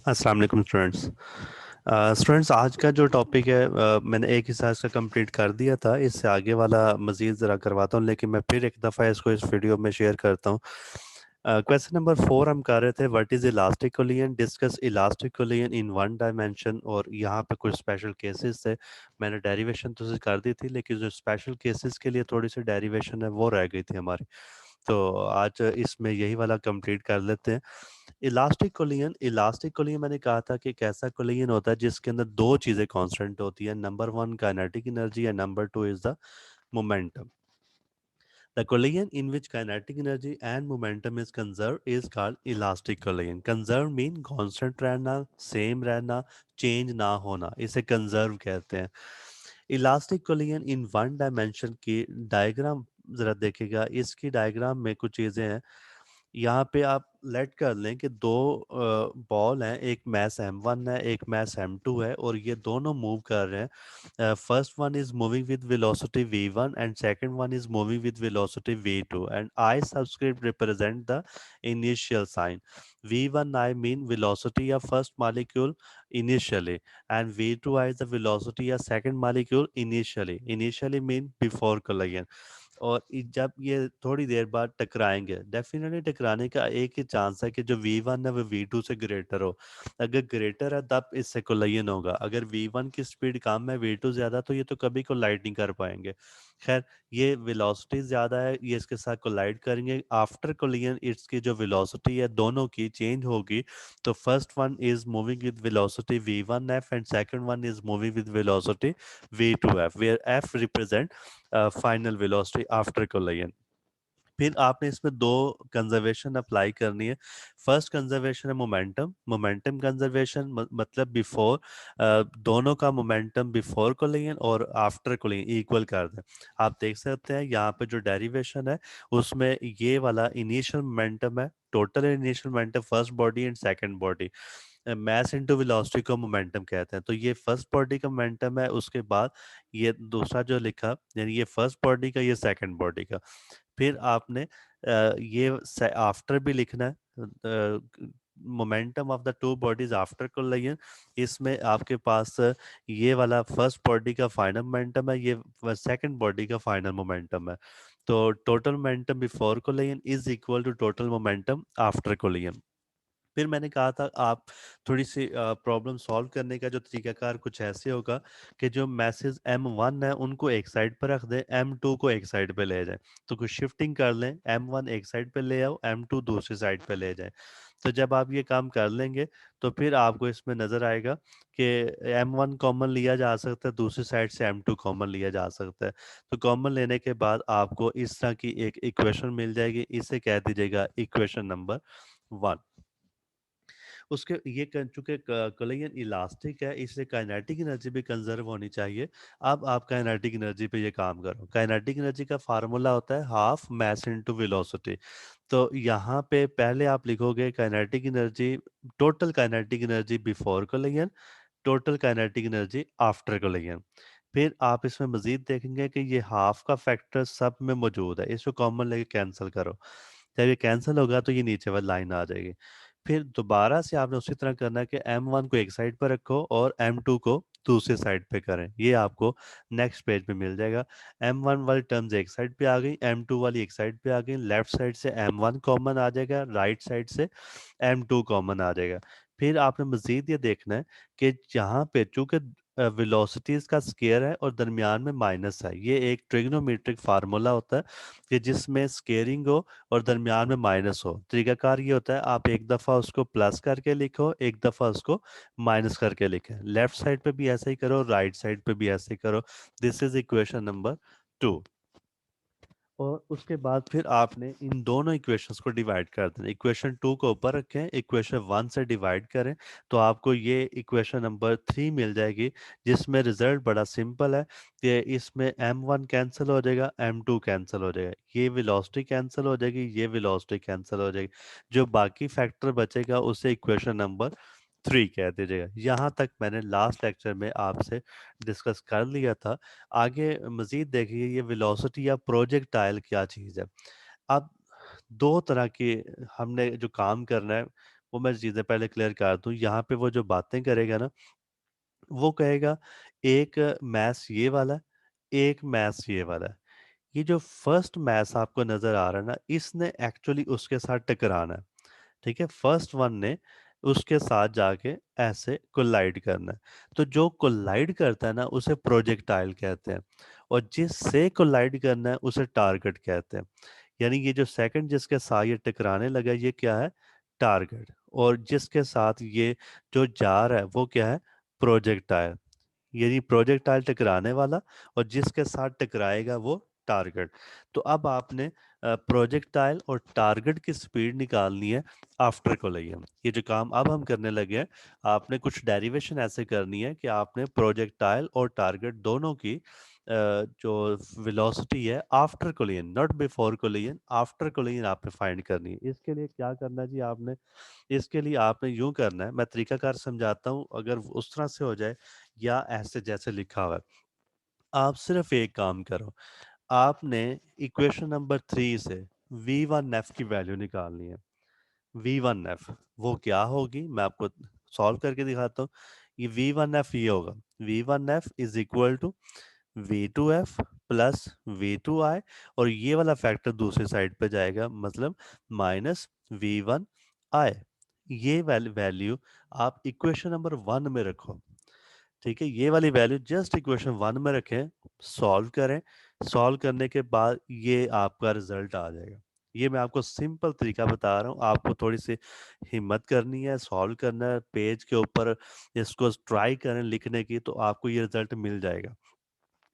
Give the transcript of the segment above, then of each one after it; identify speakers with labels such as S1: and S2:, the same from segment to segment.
S1: अस्सलाम वालेकुम students. Students, आज का जो टॉपिक है मैंने एक हिस्सा इसका कंप्लीट कर दिया था। इससे आगे वाला मज़ीद ज़रा करवाता हूँ, लेकिन मैं फिर एक दफ़ा इसको इस वीडियो में शेयर करता हूँ। क्वेश्चन नंबर 4 हम कर रहे थे, what is elastic collision, discuss elastic collision in one dimension. और यहाँ पे कुछ स्पेशल केसेस थे। मैंने डेरिवेशन तो कर दी थी, लेकिन जो स्पेशल केसेस के लिए थोड़ी सी डेरिवेशन है वो रह गई थी हमारी। तो आज इसमें यही वाला कंप्लीट कर लेते हैं। इलास्टिक कोलियन मैंने कहा था कि एक ऐसा कोलियन होता है जिसके अंदर दो चीजें कांस्टेंट होती है। Number one kinetic energy and number two is the momentum. The collision in which kinetic energy and momentum is conserved is called elastic collision. Conserve mean constant रहना, same रहना, change ना होना, इसे conserve कहते हैं। Elastic collision in one dimension की diagram जरा देखेगा। इसकी डायग्राम में कुछ चीजें हैं। यहाँ पे आप लेट कर लें कि दो बॉल हैं, एक मैस m1 है, एक मैस m2 है, और ये दोनों मूव कर रहे हैं। First one is moving with velocity v1 and second one is moving with velocity v2 and I subscript represent the initial sign. v1 I mean velocity या first molecule initially, and v2 is the velocity या second molecule initially mean before collision। और जब ये थोड़ी देर बाद टकराएंगे, definitely टकराने का एक ही चांस है कि जो v1 है वो v2 से ग्रेटर हो। अगर ग्रेटर है तब इससे कोलाइजन होगा। अगर v1 की स्पीड कम है, v2 ज्यादा, तो ये तो कभी कोलाइड नहीं कर पाएंगे। खैर, ये वेलोसिटी ज्यादा है, ये इसके साथ कोलाइड करेंगे। आफ्टर कोलिजन इसकी जो वेलोसिटी है दोनों की चेंज होगी। तो first one is moving with velocity v1f and second one is moving with velocity v2f, where f represent final velocity after collision. फिर आपने इसमें दो कंजर्वेशन अप्लाई करनी है। फर्स्ट कंजर्वेशन है मोमेंटम। मोमेंटम कंजर्वेशन मतलब बिफोर, दोनों का मोमेंटम बिफोर कोलिजन और आफ्टर कोलिजन इक्वल कर दें। आप देख सकते हैं यहाँ पे जो डेरिवेशन है उसमें ये वाला इनिशियल मोमेंटम है, total initial momentum first body and second body. Mass into velocity को मोमेंटम कहते हैं। तो ये फर्स्ट बॉडी का मोमेंटम है, उसके बाद ये दूसरा जो लिखा, यानी ये फर्स्ट बॉडी का, ये सेकंड बॉडी का। फिर आपने ये आफ्टर भी लिखना है, momentum of the two bodies after collision. इसमें आपके पास ये वाला फर्स्ट बॉडी का फाइनल मोमेंटम है, ये सेकंड बॉडी का फाइनल मोमेंटम है। तो total momentum before collision is equal to total momentum after collision. फिर मैंने कहा था आप थोड़ी सी प्रॉब्लम सॉल्व करने का जो तरीकाकार कुछ ऐसे होगा कि जो मैसेज m1 है उनको एक साइड पर रख दें, m2 को एक साइड पे ले जाएं। तो कुछ शिफ्टिंग कर लें, m1 एक साइड पे ले आओ, m2 दूसरी साइड पे ले जाएं। तो जब आप ये काम कर लेंगे तो फिर आपको इसमें नजर आएगा कि m1 कॉमन लिया जा सकता है, दूसरी साइड से m2 कॉमन लिया जा सकता है। तो कॉमन लेने के बाद आपको इस तरह की एक इक्वेशन मिल जाएगी। इसे कह दीजिएगा इक्वेशन नंबर 1। उसके ये चूंकि कोलिजन इलास्टिक है, इसलिए काइनेटिक एनर्जी भी कंजर्व होनी चाहिए। अब आप काइनेटिक एनर्जी पे ये काम करो। काइनेटिक एनर्जी का फार्मूला होता है हाफ मास इनटू वेलोसिटी। तो यहाँ पे पहले आप लिखोगे kinetic energy, total kinetic energy before collision, total kinetic energy after collision. फिर आप इसमें मजीद देखेंगे कि ये हाफ का फैक्टर सब में मौजूद है, इसको कॉमन लेके कैंसिल करो। जब ये कैंसिल होगा तो ये नीचे वाली लाइन आ जाएगी। फिर दोबारा से आपने उसी तरह करना है कि m1 को एक साइड पर रखो और m2 को दूसरी साइड पे करें। ये आपको नेक्स्ट पेज पे मिल जाएगा। m1 वाली टर्म्स एक साइड पे आ गई, m2 वाली एक साइड पे आ गई। लेफ्ट साइड से m1 कॉमन आ जाएगा, राइट साइड से m2 कॉमन आ जाएगा। फिर आपने मजीद ये देखना है कि यहाँ पे चूंकि वेलोसिटीज का स्केयर है और दरमियान में माइनस है, ये एक ट्रिग्नोमेट्रिक फार्मूला होता है कि जिसमें स्केयरिंग हो और दरमियान में माइनस हो। तरीकाकार ये होता है, आप एक दफ़ा उसको प्लस करके लिखो, एक दफ़ा उसको माइनस करके लिखें। लेफ्ट साइड पे भी ऐसे ही करो, राइट साइड पे भी ऐसे ही करो। This is equation number 2। और उसके बाद फिर आपने इन दोनों इक्वेशंस को डिवाइड कर देना। इक्वेशन 2 को ऊपर रखें, इक्वेशन 1 से डिवाइड करें, तो आपको ये इक्वेशन नंबर 3 मिल जाएगी, जिसमें रिजल्ट बड़ा सिंपल है कि इसमें m1 कैंसिल हो जाएगा, m2 कैंसिल हो जाएगा, ये वेलोसिटी कैंसिल हो जाएगी, ये वेलोसिटी कैंसिल हो जाएगी। जो बाकी फैक्टर बचेगा उसे इक्वेशन नंबर 3 कह दीजिएगा। यहाँ तक मैंने लास्ट लेक्चर में आपसे डिस्कस कर लिया था। आगे मजीद देखिए, ये वेलोसिटी या प्रोजेक्टाइल क्या चीज़ है। अब दो तरह के हमने जो काम करना है, वो मैं चीज़ें पहले क्लियर कर दूँ। यहाँ पे वो जो बातें करेगा ना, वो कहेगा एक मैथ्स ये वाला है, एक मैथ्स ये वाला है। ये जो फर्स्ट मैथ्स आपको नज़र आ रहा है ना, इसने एक्चुअली उसके साथ टकराना है। ठीक है, फर्स्ट वन ने उसके साथ जाके ऐसे कोलाइड करना है। तो जो कोलाइड करता है ना, उसे प्रोजेक्टाइल कहते हैं, और जिससे कोलाइड करना है उसे टारगेट कहते हैं। यानी ये जो सेकंड जिसके साथ ये टकराने लगा, ये क्या है? टारगेट। और जिसके साथ ये जो जा रहा है वो क्या है? प्रोजेक्टाइल। यानी प्रोजेक्टाइल टकराने वाला, और जिसके साथ टकराएगा वो टारगेट। तो अब आपने प्रोजेक्टाइल और टारगेट की स्पीड निकालनी है आफ्टर कोलिजन। ये जो काम अब हम करने लगे हैं, आपने कुछ डेरिवेशन ऐसे करनी है कि आपने प्रोजेक्टाइल और टारगेट दोनों की जो वेलोसिटी है after collision, not before collision, after collision आपने फाइंड करनी है। इसके लिए क्या करना है जी आपने? इसके लिए आपने यूं करना है, मैं तरीकाकार समझाता हूं, अगर उस तरह से हो जाए या ऐसे जैसे लिखा हुआ है, आप सिर्फ एक काम करो। आपने इक्वेशन नंबर 3 से V1F की वैल्यू निकालनी है। V1F वो क्या होगी, मैं आपको सॉल्व करके दिखाता हूँ। ये V1F ये होगा, V1F is equal to V2F plus V2I, और ये वाला फैक्टर दूसरी साइड पे जाएगा, मतलब माइनस V1I। ये वैल्यू आप इक्वेशन नंबर 1 में रखो। ठीक है, ये वाली वैल्यू जस्ट इक्वेशन 1 में रखें, सॉल्व करें। सॉल्व करने के बाद ये आपका रिजल्ट आ जाएगा। ये मैं आपको सिंपल तरीका बता रहा हूँ, आपको थोड़ी सी हिम्मत करनी है, सॉल्व करना है पेज के ऊपर, इसको ट्राई करें लिखने की, तो आपको ये रिजल्ट मिल जाएगा।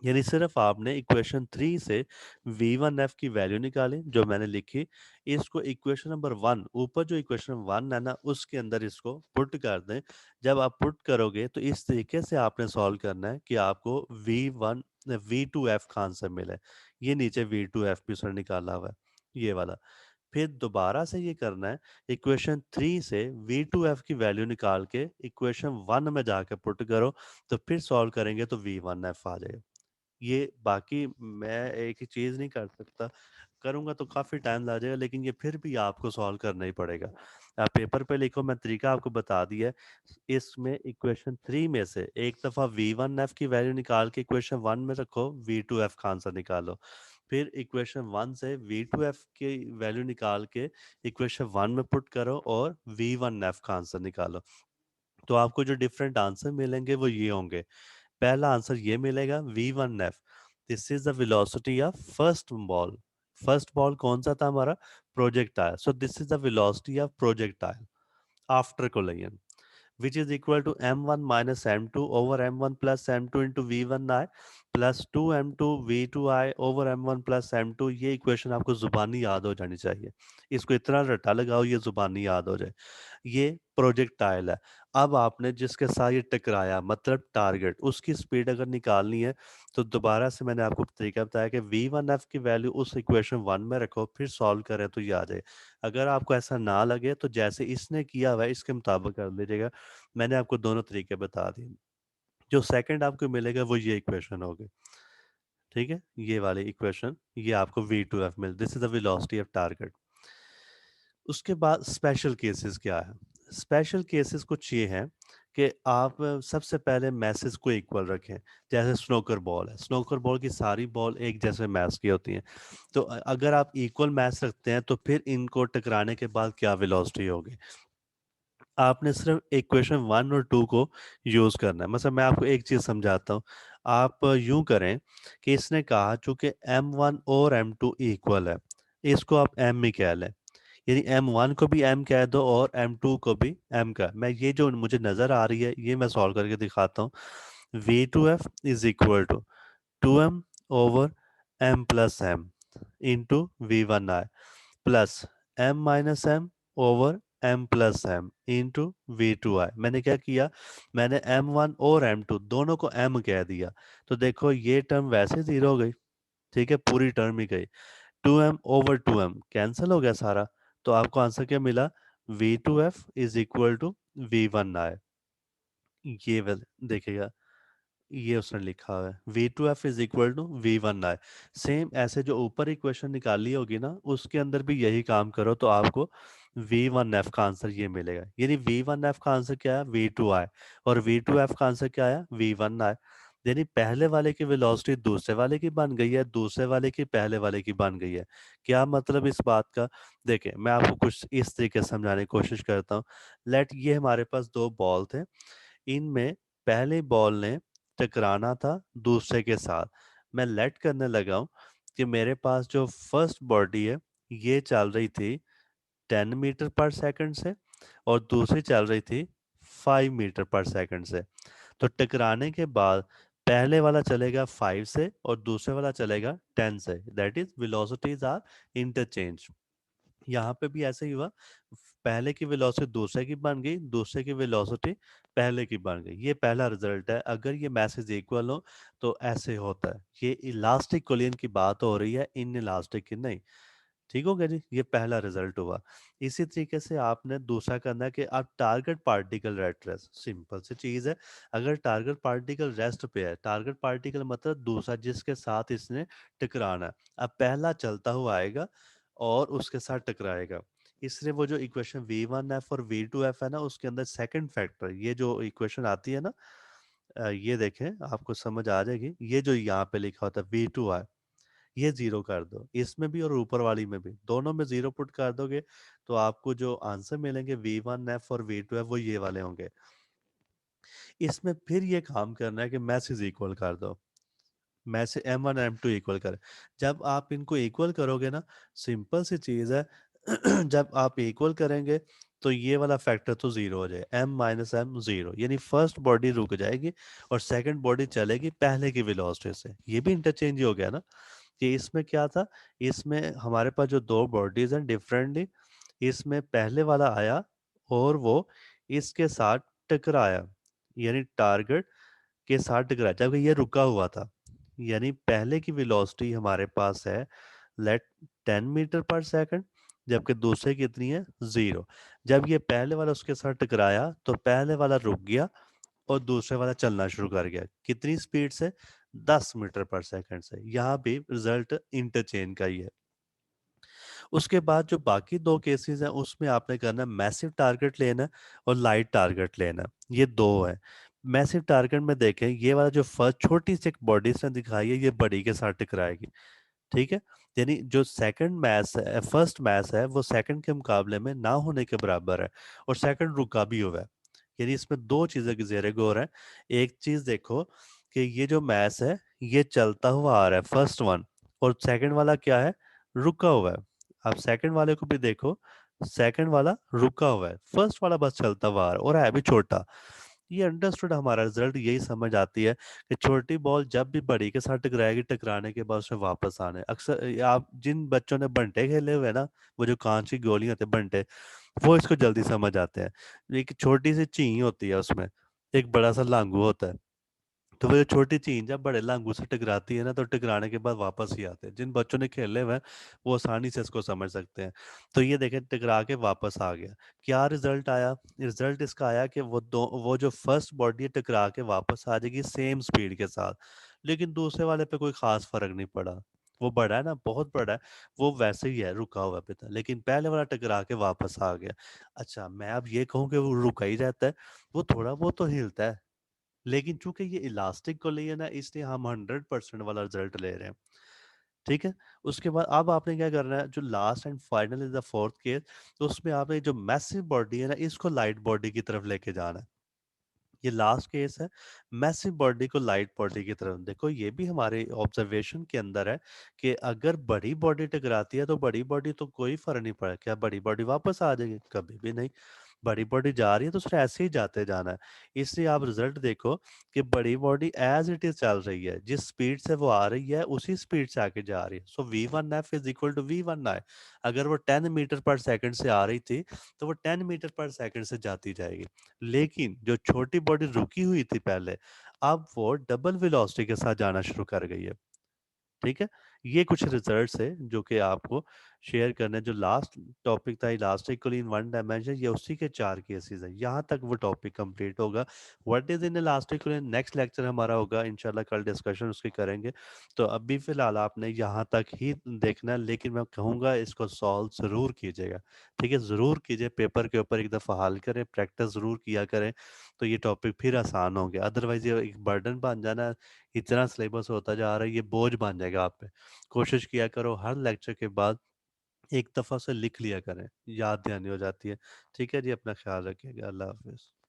S1: यानी सिर्फ आपने इक्वेशन 3 से V1F की वैल्यू निकाली जो मैंने लिखी, इसको इक्वेशन नंबर 1, ऊपर जो इक्वेशन 1 है ना, उसके अंदर इसको पुट कर दें। जब आप पुट करोगे तो इस तरीके से आपने सॉल्व करना है कि आपको V1 V2F का आंसर मिले। ये नीचे V2F भी सर निकाला हुआ है, ये वाला। फिर दोबारा से ये करना है, इक्वेशन 3 से V2F की वैल्यू निकाल के इक्वेशन 1 में जाके पुट करो, तो फिर सॉल्व करेंगे तो V1F आ जाएगा। ये बाकी मैं एक ही चीज़ नहीं कर सकता, करूँगा तो काफ़ी टाइम लग जाएगा, लेकिन ये फिर भी आपको सॉल्व करना ही पड़ेगा। आप पेपर पे लिखो, मैं तरीका आपको बता दिया है। इसमें इक्वेशन 3 में से एक दफ़ा V1F की वैल्यू निकाल के इक्वेशन 1 में रखो, V2F का आंसर निकालो। फिर इक्वेशन 1 से V2F की वैल्यू निकाल के इक्वेशन 1 में पुट करो और V1F का आंसर निकालो। तो आपको जो डिफरेंट आंसर मिलेंगे वो ये होंगे। पहला आंसर ये मिलेगा V1F, this is the velocity of first ball. First ball कौन सा था हमारा? Projectile. So this is the velocity of projectile after collision, which is equal to m1 minus m2 over m1 plus m2 into v1I plus 2m2 v2I over m1 plus m2। ये equation आपको जुबानी याद हो जानी चाहिए, इसको इतना रट्टा लगाओ ये जुबानी याद हो जाए। ये प्रोजेक्टाइल है। अब आपने जिसके साथ ये टकराया, मतलब टारगेट, उसकी स्पीड अगर निकालनी है, तो दोबारा से मैंने आपको तरीका बताया कि V1F की वैल्यू उस इक्वेशन 1 में रखो, फिर सॉल्व करें तो ये आ जाए। अगर आपको ऐसा ना लगे तो जैसे इसने किया हुआ है इसके मुताबिक कर लीजिएगा। मैंने आपको दोनों तरीके बता दिए। जो सेकंड आपको मिलेगा वो ये इक्वेशन होगी। ठीक है, ये वाली इक्वेशन, ये आपको V2F mill, this is the velocity of target. उसके बाद स्पेशल केसेस क्या है? स्पेशल केसेस कुछ ये हैं कि आप सबसे पहले मैसेज को इक्वल रखें। जैसे स्नोकर बॉल है, स्नोकर बॉल की सारी बॉल एक जैसे मैच की होती हैं। तो अगर आप इक्वल मैच रखते हैं तो फिर इनको टकराने के बाद क्या वेलोसिटी होगी? आपने सिर्फ इक्वेशन 1 और 2 को यूज़ करना है। मतलब मैं आपको एक चीज़ समझाता हूँ। आप यूँ करें कि इसने कहा चूँकि M1 और M2 इक्वल है, इसको आप M ही कह लें। यानी M1 को भी M कह दो और M2 को भी M का। मैं ये जो मुझे नज़र आ रही है, ये मैं सॉल्व करके दिखाता हूँ। V2F is equal to 2M over M plus M into V1I plus M minus M over M plus M into V2I। मैंने क्या किया? मैंने M1 और M2 दोनों को M कह दिया। तो देखो ये टर्म वैसे जीरो हो गई। ठीक है, पूरी टर्म ही गई। 2M ओवर 2M कैंसिल हो गया सारा। तो आपको आंसर क्या मिला? V2F is equal to V1I। ये वाला देखिएगा, ये उसने लिखा हुआ है V2F is equal to V1I। Same ऐसे जो ऊपर इक्वेशन निकाली होगी ना, उसके अंदर भी यही काम करो तो आपको V1F का आंसर ये मिलेगा। यानी V1F का आंसर क्या है? V2I। और V2F का आंसर क्या है? V1I। यानी पहले वाले की वेलोसिटी दूसरे वाले की बन गई है, दूसरे वाले की पहले वाले की बन गई है। क्या मतलब इस बात का? देखिए, मैं आपको कुछ इस तरीके से समझाने की कोशिश करता हूँ। लेट ये हमारे पास 2 बॉल थे। इनमें पहले बॉल ने टकराना था दूसरे के साथ। मैं लेट करने लगा हूँ कि मेरे पास जो फर्स्ट बॉडी है, ये चल रही थी 10 मीटर पर सेकंड से और दूसरी चल रही थी 5 मीटर पर सेकंड से। तो टकराने के बाद पहले वाला चलेगा 5 से और दूसरे वाला चलेगा 10 से। That is velocities are interchange. यहाँ पे भी ऐसे ही हुआ। पहले की वेलोसिटी दूसरे की बन गई, दूसरे की वेलोसिटी पहले की बन गई। ये पहला रिजल्ट है। अगर ये मैसेज इक्वल हो तो ऐसे होता है। ये इलास्टिक कोलिजन की बात हो रही है, इन इलास्टिक की नहीं। ठीक हो गया जी, ये पहला रिजल्ट हुआ। इसी तरीके से आपने दूसरा करना है कि आप target particle at rest. Simple सी चीज है। अगर टारगेट पार्टिकल रेस्ट पे है, टारगेट पार्टिकल मतलब दूसरा जिसके साथ इसने टकराना है, अब पहला चलता हुआ आएगा और उसके साथ टकराएगा। इसलिए वो जो इक्वेशन V1F और V2F है ना, उसके अंदर सेकंड फैक्टर, ये जो इक्वेशन आती है ना, ये देखें आपको समझ आ जाएगी। ये जो यहाँ पे लिखा होता है V2I, ये जीरो कर दो, इसमें भी और ऊपर वाली में भी, दोनों में जीरो पुट कर दोगे तो आपको जो आंसर मिलेंगे V1F और V2F वो ये वाले होंगे। इसमें फिर ये काम करना है कि मैसेज इक्वल कर दो। मैसेज M1 M2 इक्वल कर। जब आप इनको इक्वल करोगे ना, सिंपल सी चीज है। जब आप इक्वल करेंगे तो ये वाला फैक्टर तो जीरो हो जाए, M-M जीरो, यानी फर्स्ट बॉडी रुक जाएगी और सेकंड बॉडी चलेगी पहले की वेलोसिटी से। ये भी इंटरचेंज ही हो गया ना। कि इसमें क्या था, इसमें हमारे पास जो दो बॉडीज हैं डिफरेंटली, इसमें पहले वाला आया और वो इसके साथ टकराया, यानी टारगेट के साथ टकराया जबकि ये रुका हुआ था। यानी पहले की वेलोसिटी हमारे पास है लेट 10 मीटर पर सेकंड, जबकि दूसरे की कितनी है? जीरो। जब ये पहले वाला उसके साथ टकराया तो पहले वाला रुक गया और दूसरे वाला चलना शुरू कर गया। कितनी स्पीड से? 10 मीटर पर सेकंड से। यहाँ भी रिजल्ट इंटरचेंज का ही है। उसके बाद जो बाकी दो केसेस हैं उसमें आपने करना है मैसिव टारगेट लेना है और लाइट टारगेट लेना है। ये दो है। मैसिव टारगेट में देखें, ये वाला जो फर्स्ट छोटी सी एक बॉडी इसने दिखाई है, ये बड़ी के साथ टकराएगी। ठीक है। यानी जो सेकंड मैच है, फर्स्ट मैच है, वो सेकंड के मुकाबले में ना होने के बराबर है और सेकंड रुका भी हुआ है। यानी इसमें दो चीजें की जेर गौर है। एक चीज देखो कि ये जो मैच है ये चलता हुआ आ रहा है फर्स्ट वन, और सेकंड वाला क्या है? रुका हुआ है। आप सेकंड वाले को भी देखो, सेकंड वाला रुका हुआ है, फर्स्ट वाला बस चलता हुआ आ रहा है और है भी छोटा। ये अंडरस्टूड। हमारा रिजल्ट यही समझ आती है कि छोटी बॉल जब भी बड़ी के साथ टकराएगी, टकराने के बाद उसमें वापस आना है। अक्सर आप जिन बच्चों ने बंटे खेले हुए हैं ना, वो जो कांच की गोलियां होती है बंटे, वो इसको जल्दी समझ आते हैं। एक छोटी सी चीं होती है उसमें, एक बड़ा सा लांगू होता है। तो वो जो छोटी चीज जब बड़े लांगू से टकराती है ना, तो टकराने के बाद वापस ही आते हैं। जिन बच्चों ने खेले हुए हैं वो आसानी से इसको समझ सकते हैं। तो ये देखें, टकरा के वापस आ गया। क्या रिजल्ट आया? रिजल्ट इसका आया कि वो जो फर्स्ट बॉडी है टकरा के वापस आ जाएगी सेम स्पीड के साथ, लेकिन दूसरे वाले पे कोई खास फर्क नहीं पड़ा। वो बड़ा है ना, बहुत बड़ा है, वो वैसे ही है, रुका हुआ पे था, लेकिन पहले वाला टकरा के वापस आ गया। अच्छा, मैं अब ये कहूँ कि वो रुका ही रहता है? वो थोड़ा बहुत तो हिलता है, लेकिन चूंकि ये इलास्टिक को लिए ना, इसलिए हम 100% वाला रिजल्ट ले रहे हैं। ठीक है। उसके बाद अब आपने क्या करना है, जो last and final is the fourth case, तो उसमें आपने जो मैसिव बॉडी है ना, इसको लाइट बॉडी की तरफ लेके जाना है। ये लास्ट केस है। मैसिव बॉडी को लाइट बॉडी की तरफ देखो, ये भी हमारे ऑब्जर्वेशन के अंदर है कि अगर बड़ी बॉडी टकराती है तो बड़ी बॉडी तो कोई फर्क नहीं पड़ा, क्या बड़ी बॉडी वापस आ जाएगी? कभी भी नहीं। बड़ी बॉडी जा रही है तो उसने ऐसे ही जाते जाना है। इसलिए आप रिजल्ट देखो कि बड़ी बॉडी एज इट इज चल रही है, जिस स्पीड से वो आ रही है उसी स्पीड से आके जा रही है। So V1F is equal to V1I। अगर वो 10 मीटर पर सेकंड से आ रही थी तो वो 10 मीटर पर सेकंड से जाती जाएगी। लेकिन जो छोटी बॉडी रुकी हुई थी पहले, अब वो डबल वेलोसिटी के साथ जाना शुरू कर गई है। ठीक है। ये कुछ रिजल्ट्स है जो कि आपको शेयर करने हैं। जो लास्ट टॉपिक था इलास्टिकली इन वन डायमेंशन, ये उसी के 4 केसेस हैं। यहाँ तक वो टॉपिक कंप्लीट होगा। What is in elastically, next lecture हमारा होगा इंशाल्लाह, कल डिस्कशन उसकी करेंगे। तो अभी फ़िलहाल आपने यहाँ तक ही देखना है, लेकिन मैं कहूँगा इसको सॉल्व ज़रूर कीजिएगा, ठीक है? ज़रूर कीजिए, पेपर के ऊपर एक दफ़ा हल करें, प्रैक्टिस ज़रूर किया करें, तो ये टॉपिक फिर आसान होंगे। अदरवाइज़ ये एक बर्डन बन जाना है, इतना सिलेबस होता जा रहा है, ये बोझ बन जाएगा आप पे। कोशिश किया करो हर लेक्चर के बाद एक दफ़ा उसे लिख लिया करें, याद दहानी हो जाती है। ठीक है जी, अपना ख़्याल रखिएगा। अल्लाह हाफ़िज़।